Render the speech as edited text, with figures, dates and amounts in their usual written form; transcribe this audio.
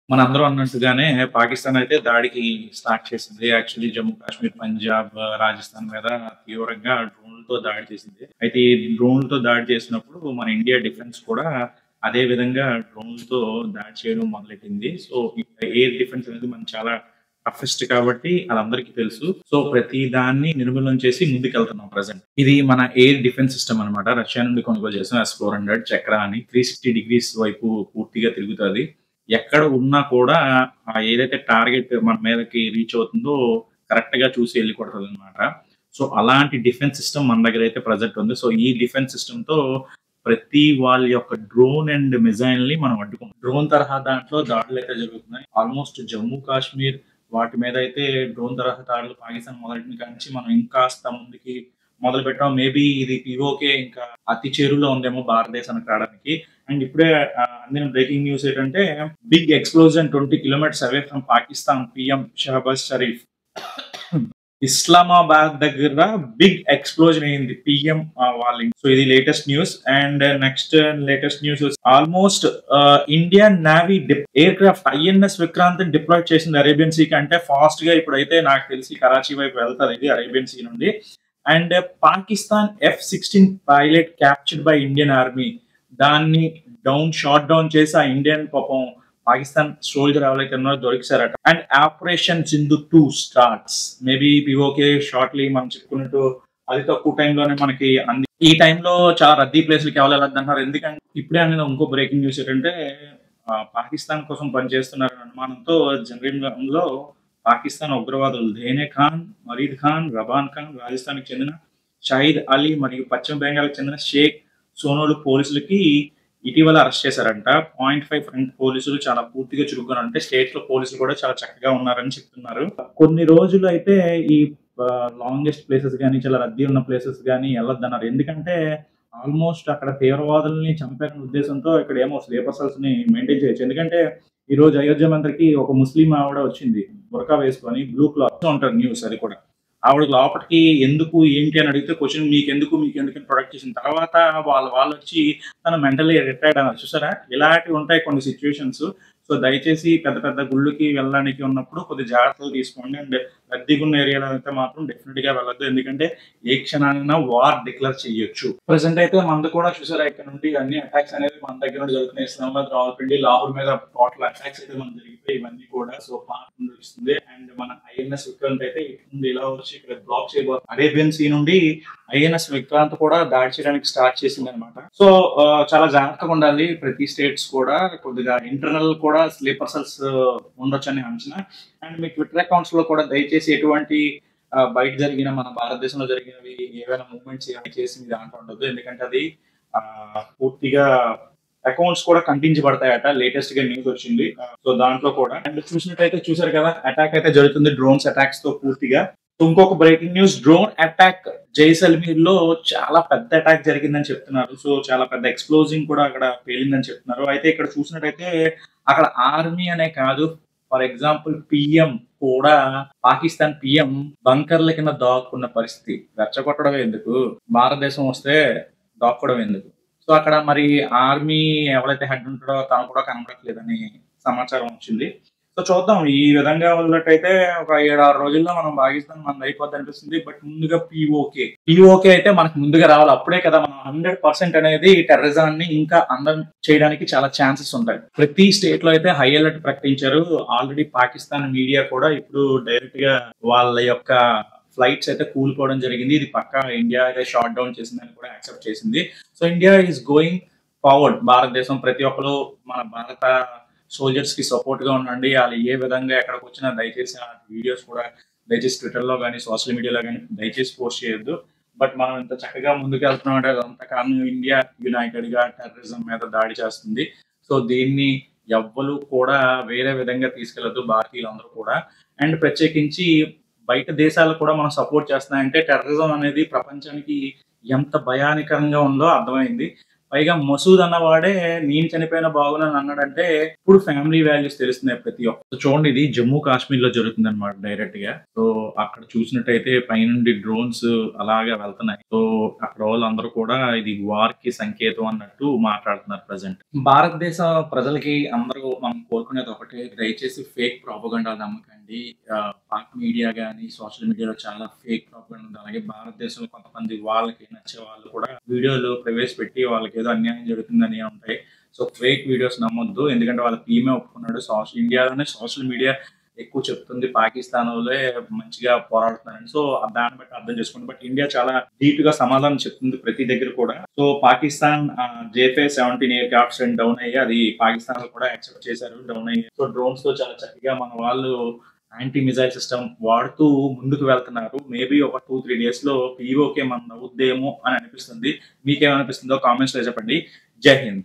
మనందరూ అన్నట్టుగానే పాకిస్తాన్ అయితే దాడికి స్టార్ట్ చేసింది. యాక్చువల్లీ జమ్మూ కాశ్మీర్, పంజాబ్, రాజస్థాన్ మీద తీవ్రంగా డ్రోన్‌లతో దాడి చేసింది. అయితే ఈ డ్రోన్‌లతో దాడి చేసినప్పుడు మన ఇండియా డిఫెన్స్ కూడా అదే విధంగా డ్రోన్‌లతో దాడి చేయడం మొదలెట్టింది. సో, ఎయిర్ డిఫెన్స్ అనేది మనకు చాలా టఫెస్ట్ కాబట్టి అదందరికీ తెలుసు. సో, ప్రతి దాన్ని నిర్మూలన చేసి ముందుకెళ్తున్నాం ప్రెజెంట్. ఇది మన ఎయిర్ డిఫెన్స్ సిస్టమ్ అన్నమాట. రష్యా నుండి కొనుగోలు చేసిన S-400 చక్ర అని 360 డిగ్రీస్ వైపు పూర్తిగా తిరుగుతది. ఎక్కడ ఉన్నా కూడా ఏదైతే టార్గెట్ మన మీదకి రీచ్ అవుతుందో కరెక్ట్‌గా చూసి ఎళ్లి కొడతదనమాట. సో, అలాంటి డిఫెన్స్ సిస్టమ్ మన దగ్గరైతే ప్రెజెంట్ ఉంది. సో, ఈ డిఫెన్స్ సిస్టమ్‌తో ప్రతి వాళ్ళ యొక్క డ్రోన్ అండ్ మిసైల్‌ని మనం అడ్డుకుంటాం. డ్రోన్ తరహా దాంట్లో దాడులైతే జరుగుతున్నాయి. ఆల్‌మోస్ట్ జమ్మూ కాశ్మీర్ వాటి మీదయితే డ్రోన్ తరహా దాడులు పాకిస్తాన్ మొదలెట్టిన కాడి నుంచి మనం ఇంకాస్త ముందుకి మొదలుపెట్టాం. మేబీ ఇది పీఓకే ఇంకా అతి చేరువలో ఉందేమో భారతదేశానికి రావడానికి. అండ్ ఇప్పుడే అందిన బ్రేకింగ్ న్యూస్ ఏంటంటే big explosion 20 kilometres away from Pakistan PM Shahbaz Sharif. Islamabad దగ్గర బిగ్ ఎక్స్‌ప్లోజన్ అయింది. పీఎం వాళ్ళ సో ఇది latest news. And next latest news almost Indian navy aircraft INS Vikrant deploy చేసింది అరేబియన్ సీ కంటే ఫాస్ట్ గా ఇప్పుడైతే నాకు తెలిసి కరాచీ వైపు వెళ్తాది ఇది అరేబియన్ సీ నుండి. And Pakistan F-16 pilot captured by Indian army. దాన్ని షాట్ డౌన్ చేసి ఆ ఇండియన్ పాపం పాకిస్తాన్ సోల్జర్ ఎవరైతే ఉన్నారో దొరికిసారట. And operation Sindhu 2 starts. Maybe POK shortly మనం చెప్పుకున్నట్టు అతి తక్కువ టైంలోనే మనకి అంది. ఈ టైంలో చాలా రద్దీ ప్లేస్లకి ఎవరు వెళ్ళొద్దంటున్నారు. ఎందుకంటే ఇప్పుడే అందిన ఇంకో బ్రేకింగ్ న్యూస్ ఏంటంటే పాకిస్తాన్ కోసం పనిచేస్తున్నారనే అనుమానంతో జంగ్రీలో పాకిస్తాన్ ఉగ్రవాదులు దేనే ఖాన్, మరీద్ ఖాన్, రబాన్ ఖాన్, రాజస్థాన్‌కి చెందిన షాహిద్ అలీ మరియు పశ్చిమ బెంగాల్‌కి చెందిన షేక్ సోనోలు పోలీసులకి ఇటీవల అరెస్ట్ చేశారంట. 0.5 ఫ్రంట్ పోలీసులు చాలా పూర్తిగా చురుగ్గా అంటే స్టేట్‌లో పోలీసులు కూడా చాలా చక్కగా ఉన్నారని చెప్తున్నారు. కొన్ని రోజులు అయితే ఈ లాంగెస్ట్ ప్లేసెస్ గాని, చాలా రద్దీ ఉన్న ప్లేసెస్ గాని ఎళ్ళొద్దన్నారు. ఎందుకంటే ఆల్మోస్ట్ అక్కడ తీవ్రవాదుల్ని చంపారనే ఉద్దేశంతో ఇక్కడేమో స్లీపర్ సెల్స్‌ని మెయింటైన్ చేయొచ్చు. ఎందుకంటే ఈరోజు అయోధ్య మందిరికి ఒక ముస్లిం ఆవిడ వచ్చింది. బుర్కా వేసుకొని బ్లూ క్లాత్ ఉంటది న్యూస్ అది కూడా. ఆవిడ లోపటికి ఎందుకు ఏంటి అని అడిగితే క్వెషన్ మీకెందుకు అని ప్రొడక్ట్ చేసిన తర్వాత వాళ్ళొచ్చి తను మెంటల్లీ రిటైర్డ్ అన్నారు. చూసారా? ఇలాంటివి ఉంటాయి కొన్ని సిట్యుయేషన్స్. సో, దయచేసి పెద్ద పెద్ద గుళ్ళకి వెళ్ళడానికి ఉన్నప్పుడు కొద్దిగా జాగ్రత్తలు తీసుకోండి. అండ్ రద్దీగా ఉన్న ఏరియాలో అయితే మాత్రం డెఫినిట్‌గా వెళ్ళొద్దు. ఎందుకంటే ఏ క్షణానైనా వార్ డిక్లేర్ చేయొచ్చు. ప్రెజెంట్ అయితే మనది కూడా చూసారా ఇక్కడ నుండి అన్ని అటాక్స్ అనేది మన దగ్గర నుండి జరుగుతున్నాయి. ఇస్లామాబాద్, రావల్పిండి, లాహోర్ మీద టోటల్ అటాక్స్ అయితే మనకు జరిగిపోయి ఇవన్నీ కూడా సో పాక్ నుండి వస్తుంది. అండ్ మన ఐఎన్ఎస్ విక్రాంత్ అయితే ఇటు నుండి ఇలా వచ్చి ఇక్కడ బ్లాక్ చేయబోతుంది. అరేబియన్ సీ నుండి ఐఎన్ఎస్ విక్రాంత్ కూడా దాడి చేయడానికి స్టార్ట్ చేసిందనమాట. సో చాలా జాగ్రత్తగా ఉండాలి. ప్రతి స్టేట్స్ కూడా కొద్దిగా ఇంటర్నల్ కూడా స్లీపర్ సెల్స్ ఉండొచ్చని అంచనా. అండ్ మీ ట్విట్టర్ అకౌంట్స్ లో కూడా దయచేసి ఎటువంటి బయట జరిగిన మన భారతదేశంలో జరిగినవి ఏవైనా మూవ్మెంట్స్ ఏమైనా చేసి మీ దాంట్లో ఉండదు. ఎందుకంటే అది పూర్తిగా అకౌంట్స్ కూడా కంటించబడతాయట. లేటెస్ట్ గా న్యూస్ వచ్చింది. సో దాంట్లో కూడా అండ్ చూసినట్టయితే చూసారు కదా అటాక్ అయితే జరుగుతుంది డ్రోన్స్ అటాక్స్ తో పూర్తిగా. ఇంకొక breaking news drone attack Jaisalmer లో చాలా పెద్ద అటాక్ జరిగిందని చెప్తున్నారు. సో చాలా పెద్ద ఎక్స్ప్లోజింగ్ కూడా అక్కడ పేలిందని చెప్తున్నారు. అయితే ఇక్కడ చూసినట్టయితే అక్కడ ఆర్మీ అనే కాదు ఫర్ ఎగ్జాంపుల్ పీఎం కూడా పాకిస్తాన్ పీఎం బంకర్ల కింద దాక్కున్న పరిస్థితి. రెచ్చగొట్టడం ఎందుకు? భారతదేశం వస్తే దాక్కోవడం ఎందుకు? సో అక్కడ మరి ఆర్మీ ఎవరైతే హెడ్ ఉంటాడో తను కూడా కనబడట్లేదని సమాచారం వచ్చింది. సో చూద్దాం ఈ విధంగా ఉన్నట్టయితే ఒక 7-6 రోజుల్లో మనం పాకిస్తాన్ మనది అయిపోద్ది అనిపిస్తుంది. బట్ ముందుగా పీఓకే అయితే మనకు ముందుగా రావాలి. అప్పుడే కదా మనం 100% అనేది టెర్రరిజాన్ని ఇంకా అందం చేయడానికి చాలా ఛాన్సెస్ ఉంటాయి. ప్రతి స్టేట్ లో అయితే హై అలర్ట్ ప్రకటించారు. ఆల్రెడీ పాకిస్తాన్ మీడియా కూడా ఇప్పుడు డైరెక్ట్ గా వాళ్ళ యొక్క ఫ్లైట్స్ అయితే కూలిపోవడం జరిగింది. ఇది పక్కా ఇండియా అయితే షాట్ డౌన్ చేసిందని కూడా యాక్సెప్ట్ చేసింది. So India is going forward. భారతదేశం ప్రతి ఒక్కరు మన భారత సోల్జర్స్ కి సపోర్ట్ గా ఉండండి. వాళ్ళు ఏ విధంగా ఎక్కడికి వచ్చినా దయచేసి ఆ వీడియోస్ కూడా దయచేసి ట్విట్టర్ లో కానీ సోషల్ మీడియాలో కానీ దయచేసి పోస్ట్ చేయొద్దు. బట్ మనం ఇంత చక్కగా ముందుకు వెళ్తున్నాం అంటే అదంతా కారణం ఇండియా యునైటెడ్ గా టెర్రరిజం మీద దాడి చేస్తుంది. సో దీన్ని ఎవ్వరు కూడా వేరే విధంగా తీసుకెళ్లొద్దు భారతీయులందరూ కూడా. అండ్ ప్రత్యేకించి బయట దేశాలు కూడా మనం సపోర్ట్ చేస్తున్నాయంటే టెర్రరిజం అనేది ప్రపంచానికి ఎంత భయానకరంగా ఉందో అర్థమైంది. పైగా మసూద్ అన్నవాడే నేను చనిపోయినా బాగున్నాను అన్నాడంటే ఇప్పుడు ఫ్యామిలీ వాల్యూస్ తెలుస్తున్నాయి ప్రతి ఒక్క. చూడండి, ఇది జమ్మూ కాశ్మీర్ లో జరుగుతుంది అనమాట డైరెక్ట్ గా. సో అక్కడ చూసినట్టయితే పైనుండి డ్రోన్స్ అలాగా వెళ్తున్నాయి. సో అక్కడ వాళ్ళందరూ కూడా ఇది వార్ కి సంకేతం అన్నట్టు మాట్లాడుతున్నారు ప్రజెంట్. భారతదేశ ప్రజలకి అందరూ మనం కోరుకునేది ఒకటే, దయచేసి ఫేక్ ప్రాపగండా నమ్మకండి. పాక్ మీడియా గానీ సోషల్ మీడియాలో చాలా ఫేక్ ప్రాపగండా ఉంది. అలాగే భారతదేశంలో కొంతమంది వాళ్ళకి నచ్చే వాళ్ళు కూడా వీడియోలు ప్రవేశపెట్టి వాళ్ళకి ఏదో అన్యాయం జరుగుతుందని ఉంటాయి. సో ఫేక్ వీడియోస్ నమ్మొద్దు, ఎందుకంటే వాళ్ళ టీమే ఒప్పుకున్నాడు. ఇండియాలోనే సోషల్ మీడియా ఎక్కువ చెప్తుంది పాకిస్తాన్ వాళ్ళే మంచిగా పోరాడుతున్నారని. సో దాన్ని బట్టి అర్థం చేసుకోండి. బట్ ఇండియా చాలా ధీట్ గా సమాధానం చెప్తుంది ప్రతి దగ్గర కూడా. So Pakistan JF-17 air crafts down అయ్యి అది పాకిస్తాన్ లో కూడా యాక్సెప్ట్ చేశారు, డౌన్ అయ్యి. సో డ్రోన్స్ తో చాలా చక్కగా మన వాళ్ళు యాంటీ మిజైల్ సిస్టమ్ వాడుతూ ముందుకు వెళ్తున్నారు. మేబీ ఒక 2-3 డేస్ లో POK మన అవుద్దేమో అని అనిపిస్తుంది. మీకేమనిపిస్తుందో కామెంట్స్ లో చెప్పండి. జై హింద్.